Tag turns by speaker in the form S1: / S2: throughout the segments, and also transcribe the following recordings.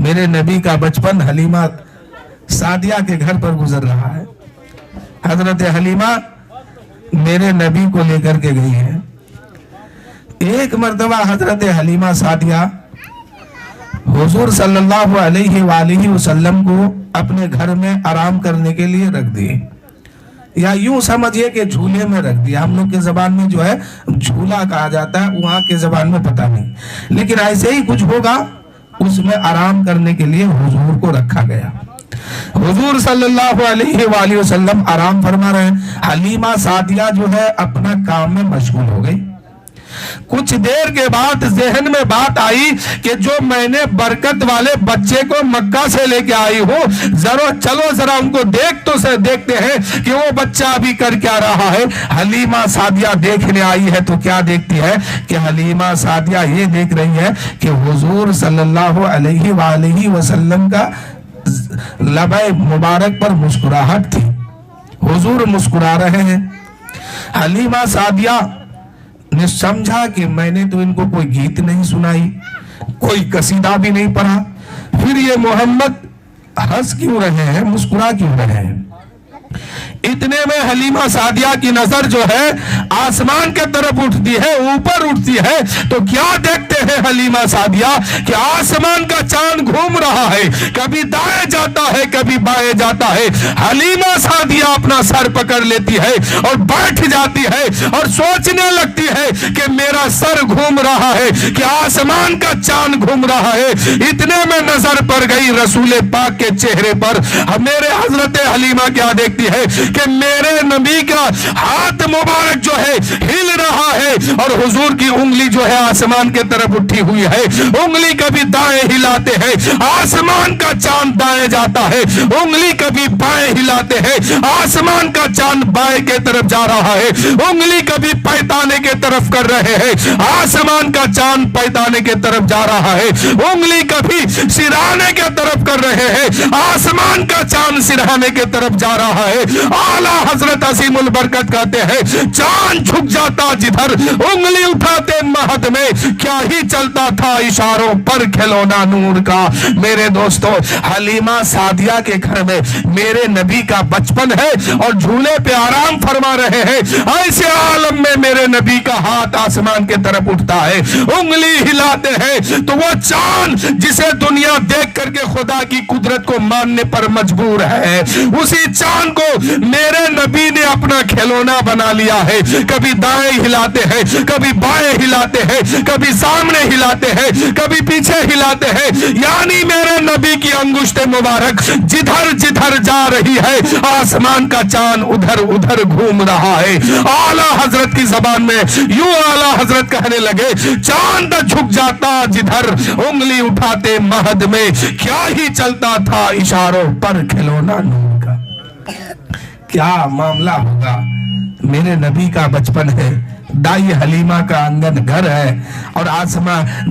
S1: میرے نبی کا بچپن حلیمہ سعدیہ کے گھر پر گزر رہا ہے. حضرت حلیمہ میرے نبی کو لے کر کے گئی ہے. ایک مرتبہ حضرت حلیمہ سعدیہ حضور صلی اللہ علیہ وآلہ وسلم کو اپنے گھر میں آرام کرنے کے لیے رکھ دی, یا یوں سمجھئے کہ جھولے میں رکھ دیا. ہم لوگ کے زبان میں جو ہے جھولا کہا جاتا ہے, وہاں کے زبان میں پتہ نہیں, لیکن ایسے ہی کچھ ہوگا. اس میں آرام کرنے کے لیے حضور کو رکھا گیا. حضور صلی اللہ علیہ وآلہ وسلم آرام فرما رہے ہیں. حلیمہ سعدیہ جو ہے اپنا کام میں مشغول ہو گئی. کچھ دیر کے بعد ذہن میں بات آئی کہ جو میں نے برکت والے بچے کو مکہ سے لے کے آئی ہوں, چلو ذرا ان کو دیکھتے ہیں کہ وہ بچہ ابھی کر کیا رہا ہے. حلیمہ سعدیہ دیکھنے آئی ہے تو کیا دیکھتی ہے کہ حلیمہ سعدیہ یہ دیکھ رہی ہے کہ حضور صلی اللہ علیہ وآلہ وسلم کا لبِ مبارک پر مسکراہٹ تھی. حضور مسکرا رہے ہیں. حلیمہ سعدیہ نے سمجھا کہ میں نے تو ان کو کوئی گیت نہیں سنائی, کوئی قصیدہ بھی نہیں پڑھا, پھر یہ محمد ہنس کیوں رہے ہیں, مسکرا کیوں رہے ہیں. اتنے میں حلیمہ سعدیہ کی نظر جو ہے آسمان کے طرف اٹھتی ہے, اوپر اٹھتی ہے, تو کیا دیکھتے ہیں حلیمہ سعدیہ کہ آسمان کا چاند گھوم رہا ہے, کبھی دائیں جاتا ہے کبھی بائیں جاتا ہے. حلیمہ سعدیہ اپنا سر پکڑ لیتی ہے اور بیٹھ جاتی ہے اور سوچنے لگتی ہے کہ میرا سر گھوم رہا ہے کہ آسمان کا چاند گھوم رہا ہے. اتنے میں نظر پڑ گئی رسول پاک کے چہرے پر. میرے حضرت حلیمہ کیا دیکھتی ہے کہ میرے نبی کا ہاتھ مبارک جو ہے ہل رہا ہے اور حضور کی انگلی جو ہے آسمان کے طرف اٹھی ہوئی ہے. انگلی کبھی دائیں ہلاتے ہیں, آسمان کا چاند دائیں جاتا ہے, انگلی کبھی بائیں ہلاتے ہیں, آسمان کا چاند بائیں کے طرف جا رہا ہے. انگلی کبھی پیتانے کے طرف کر رہے ہیں, آسمان کا چاند پیتانے کے طرف جا رہا ہے. انگلی کبھی سرانے کے طرف کر رہے ہیں, آسمان کا چاند سرانے کے طرف جا رہا ہے. اعلیٰ حضرت عظیم البرکت کہتے ہیں چاند جھک جاتا جدھر, انگلی اٹھاتے مہد میں کیا ہی چلتا تھا اشاروں پر کھلونا نور کا. میرے دوستو, حلیمہ سعدیہ کے گھر میں میرے نبی کا بچپن ہے اور جھولے پہ آرام فرما رہے ہیں. ایسے عالم میں میرے نبی کا ہاتھ آسمان کے طرف اٹھتا ہے, انگلی ہلاتے ہیں تو وہ چاند جسے دنیا دیکھ کر کے خدا کی قدرت کو ماننے پر مجبور ہے, اسی چاند کو میرے نبی نے اپنا کھلونا بنا لیا ہے. کبھی دائیں ہلاتے ہیں, کبھی بائیں ہلاتے ہیں, کبھی سامنے ہلاتے ہیں, کبھی پیچھے ہلاتے ہیں. یعنی میرے نبی کی انگشت مبارک جدھر جدھر جا رہی ہے آسمان کا چاند ادھر ادھر گھوم رہا ہے. اعلیٰ حضرت کی زبان میں یوں اعلیٰ حضرت کہنے لگے چاند جھک جاتا جدھر, انگلی اٹھاتے مہد میں کیا ہی چلتا تھا اشاروں پر کھلونا نور کا. کیا معاملہ ہوگا. میرے نبی کا بچپن ہے, دائی حلیمہ کا آنگن گھر ہے اور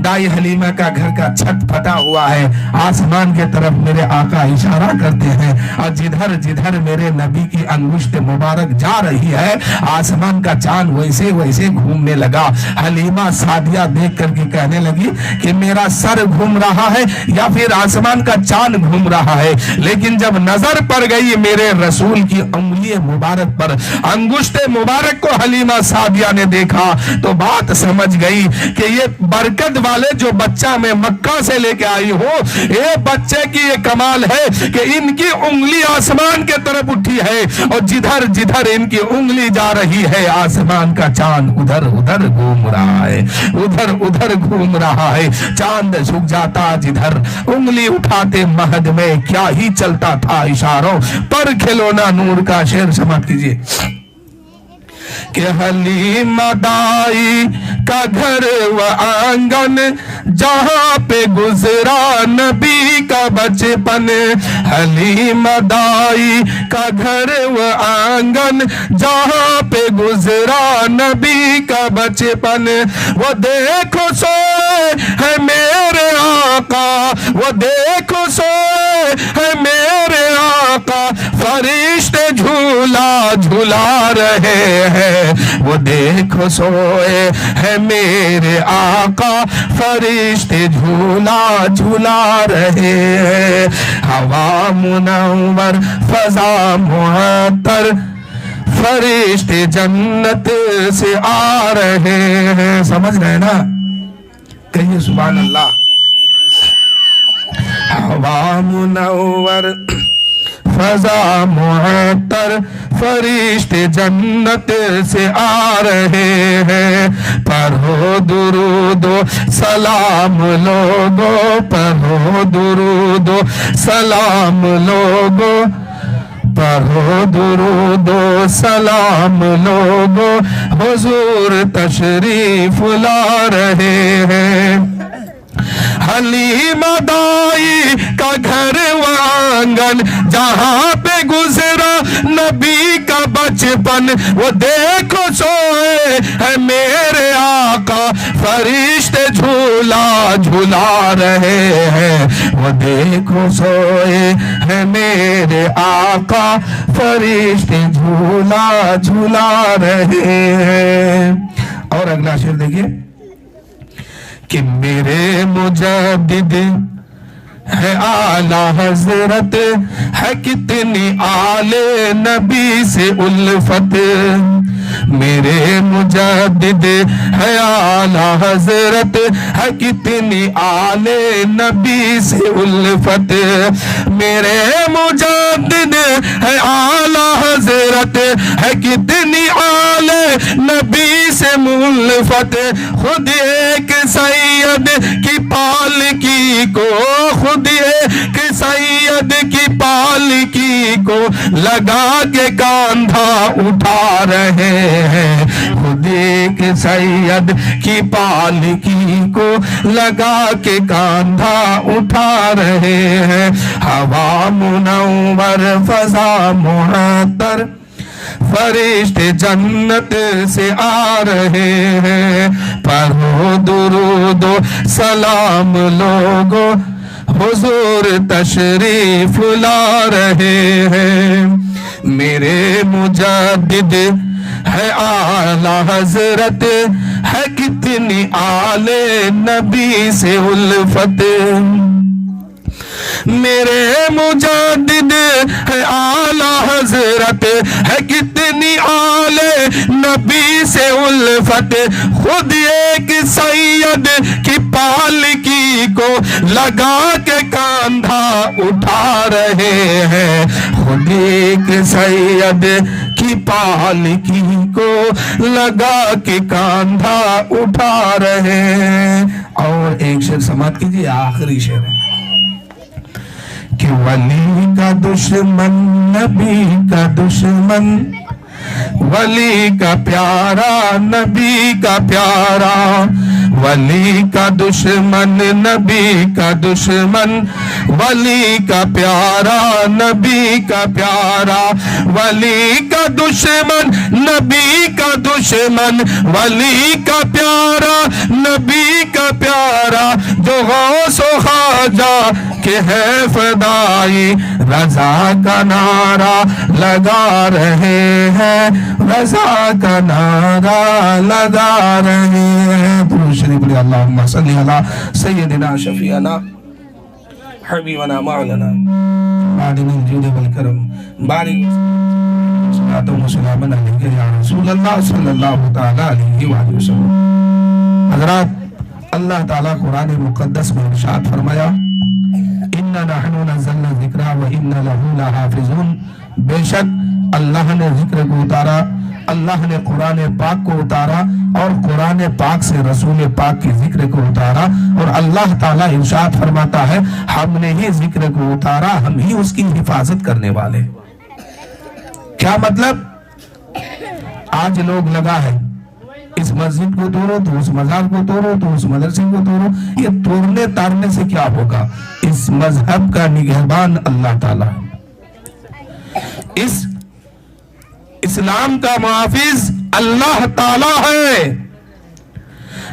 S1: دائی حلیمہ کا گھر کا چھت پھٹا ہوا ہے. آسمان کے طرف میرے آقا اشارہ کرتے ہیں اور جدھر جدھر میرے نبی کی انگشت مبارک جا رہی ہے آسمان کا چاند ویسے ویسے گھومنے لگا. حلیمہ سعدیہ دیکھ کر کے کہنے لگی کہ میرا سر گھوم رہا ہے یا پھر آسمان کا چاند گھوم رہا ہے. لیکن جب نظر پڑ گئی میرے رسول کی انگلی مبارک پر, انگشت مبارک کو حلیمہ سعدیہ نے دیکھا تو بات سمجھ گئی کہ یہ برکت والے جو بچہ میں مکہ سے لے کے آئی ہوں, یہ بچے کی یہ کمال ہے کہ ان کی انگلی آسمان کے طرف اٹھی ہے اور جدھر جدھر ان کی انگلی جا رہی ہے آسمان کا چاند ادھر ادھر گھوم رہا ہے, ادھر ادھر گھوم رہا ہے. چاند جھک جاتا جدھر, انگلی اٹھاتے مہد میں کیا ہی چلتا تھا اشاروں پر کھلونا نور کا. شعر سماعت کیجیے کہ حلیمہ دائی کا گھر و آنگن جہاں پہ گزرا نبی کا بچپن. حلیمہ دائی کا گھر و آنگن جہاں پہ گزرا نبی کا بچپن. وہ دیکھو سوئے ہے میرے آقا, وہ دیکھو سوئے ہے میرے آقا, فرشتے جھولا جھلا رہے ہیں، وہ دیکھو سوئے ہے میرے آقا، فرشتے جھولا جھلا رہے ہیں، ہوا منور فضا معطر، فرشتے جنت سے آ رہے ہیں۔ سمجھ رہے نا؟ کہیے سبحان اللہ۔ ہوا منور فضا معطر، فرشتے جنت سے آ رہے ہیں، پڑھو درود و سلام لوگو، پڑھو درود و سلام لوگو، پڑھو درود و سلام لوگو، حضور تشریف لا رہے ہیں۔ حلیمہ دائی کا گھر وانگن، جہاں پہ گزرا نبی کا بچپن، وہ دیکھو سوئے ہے میرے آقا، فرشتے جھولا جھلا رہے ہیں، وہ دیکھو سوئے ہے میرے آقا، فرشتے جھولا جھلا رہے ہیں۔ اور اگلا شعر دیکھیے کہ میرے مجدد ہے اعلیٰ حضرت، ہے کتنی آل نبی سے الفت، میرے مجدد ہے اعلیٰ حضرت، ہے کتنی آل نبی سے الفت، میرے مجدد ہے اعلیٰ حضرت، ہے کتنی آل نبی سے الفت، خود ایک سید کی پالکی کو، خود ایک سید کی پالکی کو لگا کے کاندھا اٹھا رہے ہیں، خود ایک سید کی پالکی کو لگا کے کاندھا اٹھا رہے ہیں، ہوا منور فضا معطر، فرشتے جنت سے آ رہے ہیں، پڑھو درود و سلام لوگو، حضور تشریف لا رہے ہیں، میرے مجدد ہے اعلیٰ حضرت، ہے کتنی آل نبی سے الفت، میرے مجدد ہے اعلیٰ حضرت، ہے کتنی آل نبی سے الفت، خود ایک سید کی پالکی کو لگا کے کاندھا اٹھا رہے ہیں، خود ایک سید کی پالکی کو لگا کے کاندھا اٹھا رہے ہیں۔ اور ایک شعر سماعت کیجیے، آخری شعر ہے کہ ولی کا دشمن نبی کا دشمن، ولی کا پیارا نبی کا پیارا، ولی کا دشمن نبی کا دشمن، ولی کا پیارا نبی کا پیارا، ولی کا دشمن نبی کا دشمن، ولی کا پیارا نبی کا پیارا، جو غوث و خواجہ کہ ہے فدائی، رضا کا نعرہ لگا رہے ہیں، رضا کا نعرہ لگا رہے ہیں۔ درود شریف لے اللہم صلی علی سیدنا شفیعنا حبیبنا مولانا معدن الجود والکرم، بارک صلاۃ و سلام علیک یا رسول اللہ صلی اللہ تعالی علیہ وآلہ وسلم۔ حضرات، اللہ تعالیٰ قرآن مقدس میں ارشاد فرمایا اِنَّا نَحْنُ نَزَّلْنَا الذِّكْرَ وَإِنَّا لَهُ لَحَافِظُونَ، بے شک اللہ نے ذکر کو اتارا، اللہ نے قرآن پاک کو اتارا، اور قرآن پاک سے رسول پاک کی ذکر کو اتارا، اور اللہ تعالیٰ ارشاد فرماتا ہے ہم نے ہی ذکر کو اتارا، ہم ہی اس کی حفاظت کرنے والے۔ کیا مطلب؟ آج لوگ لگا ہے اس مسجد کو توڑو تو اس مزار کو توڑو تو اس مدرسے کو توڑو، یہ توڑنے تارنے سے کیا ہوگا؟ اس مذہب کا نگہبان اللہ تعالیٰ ہے، اس اسلام کا محافظ اللہ تعالیٰ ہے۔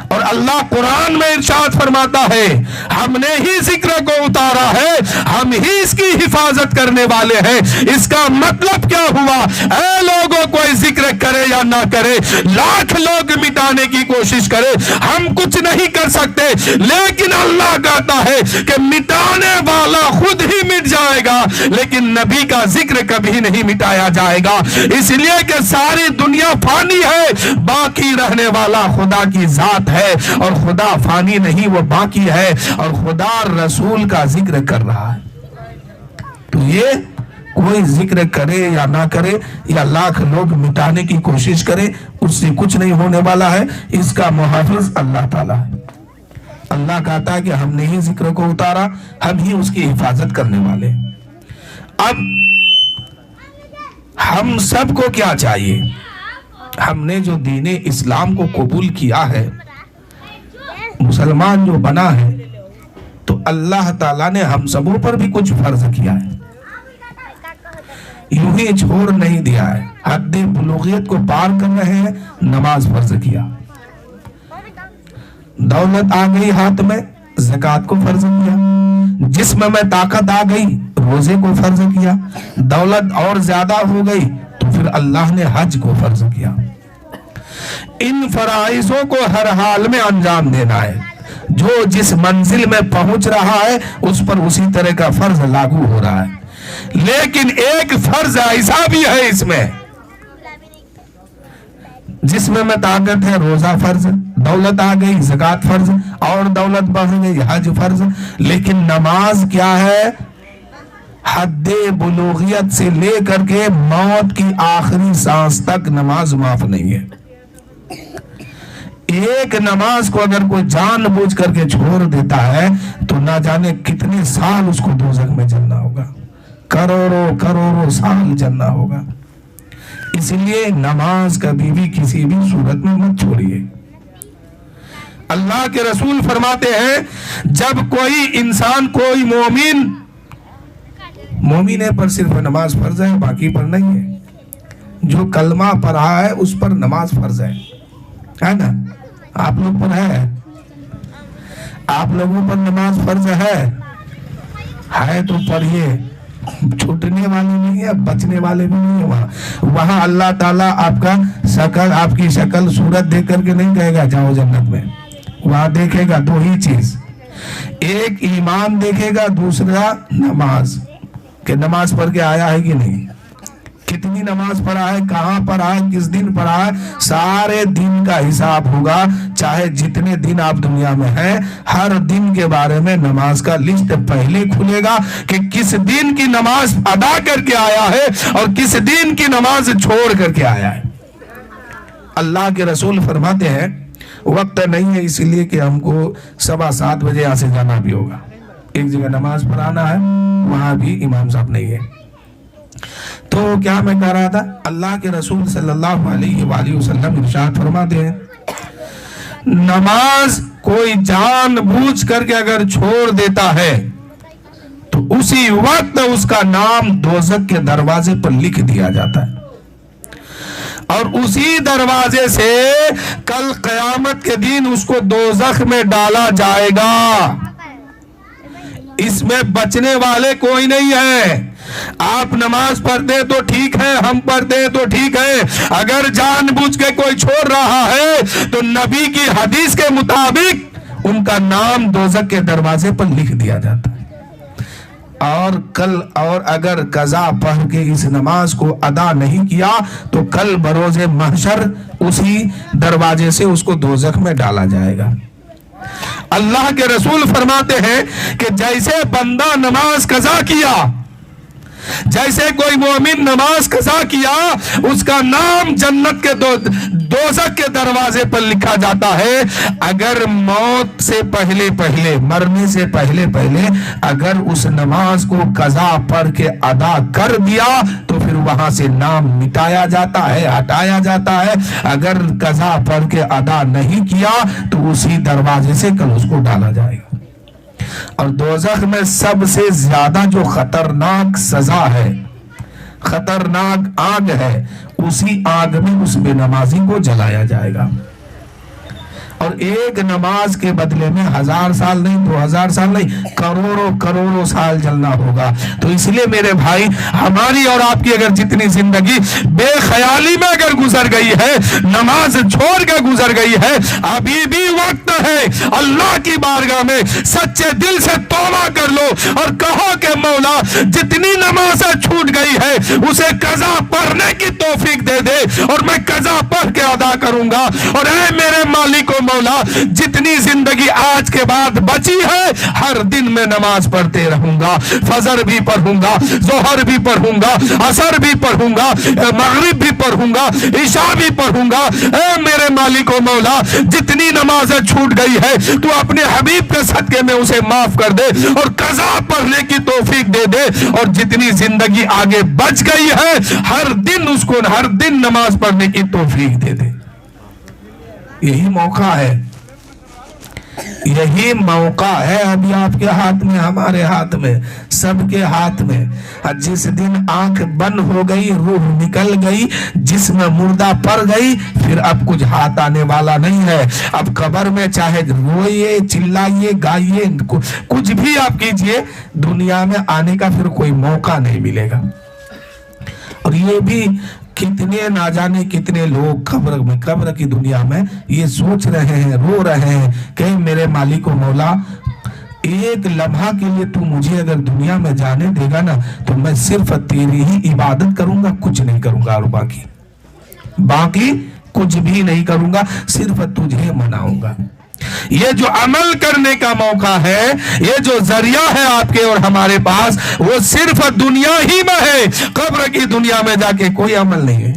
S1: اور اللہ قرآن میں ارشاد فرماتا ہے ہم نے ہی ذکر کو اتارا ہے، ہم ہی اس کی حفاظت کرنے والے ہیں۔ اس کا مطلب کیا ہوا؟ اے لوگوں، کوئی ذکر کرے یا نہ کرے، لاکھ لوگ مٹانے کی کوشش کرے، ہم کچھ نہیں کر سکتے، لیکن اللہ کہتا ہے کہ مٹانے والا خود ہی مٹ جائے گا، لیکن نبی کا ذکر کبھی نہیں مٹایا جائے گا، اس لیے کہ ساری دنیا فانی ہے، باقی رہنے والا خدا کی ذات ہے، اور خدا فانی نہیں، وہ باقی ہے، اور خدا رسول کا ذکر کر رہا ہے۔ تو یہ کوئی ذکر کرے یا نہ کرے یا لاکھ لوگ مٹانے کی کوشش کرے، اس سے کچھ نہیں ہونے والا ہے، اس کا محافظ اللہ تعالیٰ ہے۔ اللہ کہتا ہے کہ ہم نے ہی ذکر کو اتارا، ہم ہی اس کی حفاظت کرنے والے۔ اب ہم سب کو کیا چاہیے؟ ہم نے جو دین اسلام کو قبول کیا ہے، مسلمان جو بنا ہے، تو اللہ تعالیٰ نے ہم سبوں پر بھی کچھ فرض کیا ہے، یوں ہی چھوڑ نہیں دیا ہے۔ حد بلوغیت کو پار کر رہے ہیں، نماز فرض کیا، دولت آ گئی ہاتھ میں، زکوٰۃ کو فرض کیا، جسم میں طاقت آ گئی، روزے کو فرض کیا، دولت اور زیادہ ہو گئی تو پھر اللہ نے حج کو فرض کیا۔ ان فرائضوں کو ہر حال میں انجام دینا ہے، جو جس منزل میں پہنچ رہا ہے اس پر اسی طرح کا فرض لاگو ہو رہا ہے۔ لیکن ایک فرض ایسا بھی ہے اس میں، جسم میں طاقت ہے، روزہ فرض، دولت آ گئی، زکوٰۃ فرض، اور دولت بڑھ گئی، حج فرض، لیکن نماز کیا ہے؟ حد بلوغیت سے لے کر کے موت کی آخری سانس تک نماز معاف نہیں ہے۔ ایک نماز کو اگر کوئی جان بوجھ کر کے چھوڑ دیتا ہے تو نہ جانے کتنے سال اس کو دوزخ میں جلنا ہوگا، کروڑوں کروڑوں سال جلنا ہوگا۔ اس لیے نماز کبھی بھی کسی بھی صورت میں مت چھوڑیے۔ اللہ کے رسول فرماتے ہیں جب کوئی انسان، کوئی مومن ہے پر صرف نماز فرض ہے، باقی پر نہیں ہے، جو کلمہ پڑھا ہے اس پر نماز فرض ہے نا؟ آپ لوگ پر ہے؟ آپ لوگوں پر نماز فرض ہے تو پڑھیے، چھوٹنے والے نہیں ہے، بچنے والے بھی نہیں ہے۔ وہاں اللہ تعالیٰ آپ کی شکل صورت دیکھ کر کے نہیں کہے گا جاؤ جنت میں، وہاں دیکھے گا دو ہی چیز، ایک ایمان دیکھے گا، دوسرا نماز، کہ نماز پڑھ کے آیا ہے کہ نہیں، کتنی نماز پڑھا ہے، کہاں پڑھا ہے، کس دن پڑھا ہے، سارے دن کا حساب ہوگا۔ چاہے جتنے دن آپ دنیا میں ہیں، ہر دن کے بارے میں نماز کا لسٹ پہلے کھلے گا کہ کس دن کی نماز ادا کر کے آیا ہے اور کس دن کی نماز چھوڑ کر کے آیا ہے۔ اللہ کے رسول فرماتے ہیں وقت نہیں ہے، اس لیے کہ ہم کو 7:15 بجے یہاں سے جانا بھی ہوگا، ایک جگہ نماز پڑھانا ہے، وہاں بھی امام صاحب نہیں ہے۔ تو کیا میں کہہ رہا تھا، اللہ کے رسول صلی اللہ علیہ وآلہ وسلم ارشاد فرماتے ہیں نماز کوئی جان بوجھ کر کے اگر چھوڑ دیتا ہے تو اسی وقت اس کا نام دوزخ کے دروازے پر لکھ دیا جاتا ہے، اور اسی دروازے سے کل قیامت کے دن اس کو دوزخ میں ڈالا جائے گا۔ اس میں بچنے والے کوئی نہیں ہے۔ آپ نماز پڑھتے تو ٹھیک ہے، ہم پڑھتے تو ٹھیک ہے، اگر جان بوجھ کے کوئی چھوڑ رہا ہے تو نبی کی حدیث کے مطابق ان کا نام دوزخ کے دروازے پر لکھ دیا جاتا ہے۔ اور اگر قضا پڑھ کے اس نماز کو ادا نہیں کیا تو کل بروز محشر اسی دروازے سے اس کو دوزخ میں ڈالا جائے گا۔ اللہ کے رسول فرماتے ہیں کہ جیسے بندہ نماز قضا کیا، جیسے کوئی مومن نماز قضا کیا، اس کا نام جنت کے دوزخ کے دروازے پر لکھا جاتا ہے۔ اگر موت سے پہلے مرنے سے پہلے اگر اس نماز کو قضا پڑھ کے ادا کر دیا تو پھر وہاں سے نام مٹایا جاتا ہے، ہٹایا جاتا ہے۔ اگر قضا پڑھ کے ادا نہیں کیا تو اسی دروازے سے کل اس کو ڈالا جائے گا۔ اور دوزخ میں سب سے زیادہ جو خطرناک سزا ہے، خطرناک آگ ہے، اسی آگ میں اس بے نمازی کو جلایا جائے گا۔ اور ایک نماز کے بدلے میں 1000 سال نہیں 2000 سال نہیں کروڑوں کروڑوں سال جلنا ہوگا. تو اس لیے میرے بھائی ہماری اور آپ کی اگر جتنی زندگی بے خیالی میں اگر گزر گئی ہے, نماز چھوڑ کے گزر گئی ہے, ابھی بھی وقت ہے اللہ کی بارگاہ میں سچے دل سے توبہ کر لو اور کہو کہ مولا جتنی نمازیں چھوٹ گئی ہے اسے قضا پڑھنے کی توفیق دے دے اور میں قضا پڑھ کے ادا کروں گا. اور اے میرے مالک و مولا جتنی زندگی آج کے بعد بچی ہے ہر دن میں نماز پڑھتے رہوں گا, فجر بھی پڑھوں گا, ظہر بھی پڑھوں گا, عصر بھی پڑھوں گا, مغرب بھی پڑھوں گا, عشاء بھی پڑھوں گا. اے میرے مالک و مولا جتنی نمازیں چھوٹ گئی ہے تو اپنے حبیب کے صدقے میں اسے معاف کر دے اور قضا پڑھنے کی توفیق دے دے. اور جتنی زندگی آگے بچ گئی ہے ہر دن اس کو ہر دن نماز پڑھنے کی توفیق دے دے. یہی موقع ہے, یہی موقع ہے ابھی آپ کے ہاتھ میں, ہمارے ہاتھ میں, سب کے ہاتھ میں. جس دن آنکھ بند ہو گئی, روح نکل گئی, جسم مردہ پڑ گئی, پھر اب کچھ ہاتھ آنے والا نہیں ہے. اب قبر میں چاہے روئیے, چلائیے, گائیے, کچھ بھی آپ کیجئے, دنیا میں آنے کا پھر کوئی موقع نہیں ملے گا. اور یہ بھی کتنے نہ جانے کتنے لوگ قبر کی دنیا میں یہ سوچ رہے ہیں, رو رہے ہیں کہ میرے مالک و مولا ایک لمحہ کے لیے تو مجھے اگر دنیا میں جانے دے گا نا تو میں صرف تیری ہی عبادت کروں گا, کچھ نہیں کروں گا, اور باقی کچھ بھی نہیں کروں گا, صرف تجھے مناؤں گا. یہ جو عمل کرنے کا موقع ہے, یہ جو ذریعہ ہے آپ کے اور ہمارے پاس, وہ صرف دنیا ہی میں ہے. قبر کی دنیا میں جا کے کوئی عمل نہیں ہے.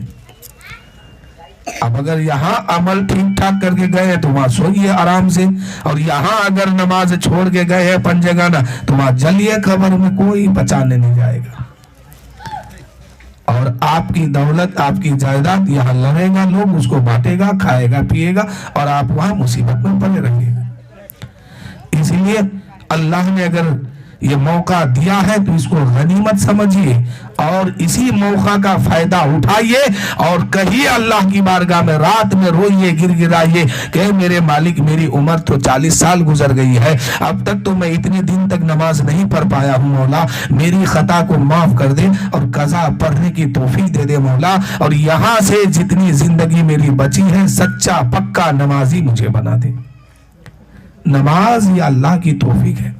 S1: اب اگر یہاں عمل ٹھیک ٹھاک کر کے گئے تو وہاں سوئیے آرام سے, اور یہاں اگر نماز چھوڑ کے گئے ہیں پنجگانہ تو وہاں جلیے, قبر میں کوئی بچانے نہیں جائے گا. اور آپ کی دولت, آپ کی جائیداد یہاں لڑے گا, لوگ اس کو بانٹے گا, کھائے گا, پیے گا, اور آپ وہاں مصیبت میں پڑے رہیں گے. اس لیے اللہ نے اگر یہ موقع دیا ہے تو اس کو غنیمت سمجھیے اور اسی موقع کا فائدہ اٹھائیے اور کہیے اللہ کی بارگاہ میں, رات میں روئیے, گر گرائیے کہ میرے مالک میری عمر تو 40 سال گزر گئی ہے, اب تک تو میں اتنے دن تک نماز نہیں پڑھ پایا ہوں, مولا میری خطا کو معاف کر دے اور قضا پڑھنے کی توفیق دے دے مولا, اور یہاں سے جتنی زندگی میری بچی ہے سچا پکا نمازی مجھے بنا دے. نماز یہ اللہ کی توفیق ہے.